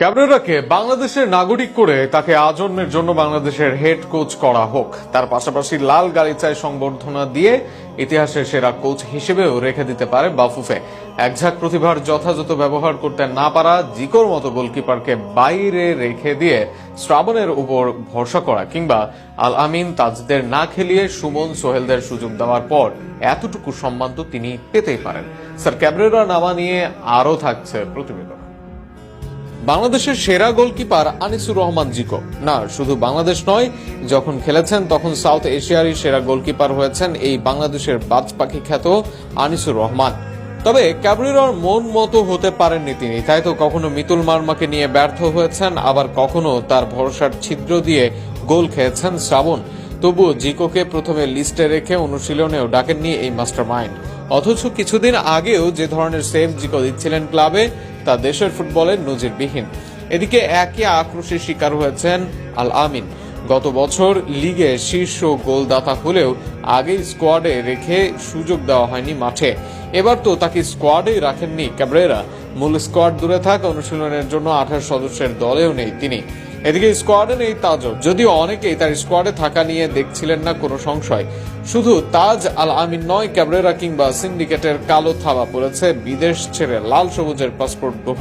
ক্যাবরেরাকে বাংলাদেশের নাগরিক করে তাকে আজন্মের জন্য বাংলাদেশের হেড কোচ করা হোক, তার পাশাপাশি লাল গালিচায় সংবর্ধনা দিয়ে ইতিহাসের সেরা কোচ হিসেবেও রেখে দিতে পারে বাফুফে। একঝাঁক প্রতিভার যথাযথ ব্যবহার করতে না পারা জিকোর মতো গোলকিপারকে বাইরে রেখে দিয়ে শ্রাবণের উপর ভরসা করা, কিংবা আল আমিন তাজদের না খেলিয়ে সুমন সোহেলদের সুযোগ দেওয়ার পর এতটুকু সম্মান তো তিনি পেতেই পারেন। স্যার ক্যাবরেরা নামা নিয়ে আরও থাকছে প্রতিবেদন। বাংলাদেশের সেরা গোলকিপার আনিসুর রহমান জিকো না, শুধু বাংলাদেশ নয়, যখন খেলেছেন তখন সাউথ এশিয়ারই সেরা গোলকিপার হয়েছেন এই বাংলাদেশের বাজ পাখি খ্যাত আনিসুর রহমান। তবে ক্যাবরেরার মন মতো হতে পারেননি তিনি, তাই তো কখনো মিতুল মার্মাকে নিয়ে ব্যর্থ হয়েছেন, আবার কখনো তার ভরসার ছিদ্র দিয়ে গোল খেয়েছেন শ্রাবণ। তবুও জিকোকে প্রথমে লিস্টে রেখে অনুশীলনেও ডাকেননি এই মাস্টার মাইন্ড। অথচ কিছুদিন আগেও যে ধরনের সেভ জিকো দিচ্ছিলেন ক্লাবে, তা দেশের ফুটবলের নজিরবিহীন। এদিকে একই আক্রোশের শিকার হয়েছেন আল আমিন। গত বছর লিগে শীর্ষ গোলদাতা হলেও আগেই স্কোয়াডে রেখে সুযোগ দেওয়া হয়নি মাঠে। এবার তো তাকে স্কোয়াডেই রাখেননি ক্যাবরেরা। মূল স্কোয়াড দূরে থাকা অনুশীলনের জন্য 28 সদস্যের দলেও নেই তিনি। এদিকে স্কোয়াডে নেই তাজও, যদিও অনেকেই তার স্কোয়াডে থাকা নিয়ে দেখছিলেন না কোনো সংশয়। শুধু তাজ আল আমিন নয়, ক্যাবরেরা কিংবা সিন্ডিকেটের কালো থাবা পড়েছে বিদেশ ছেড়ে লাল সবুজের পাসপোর্ট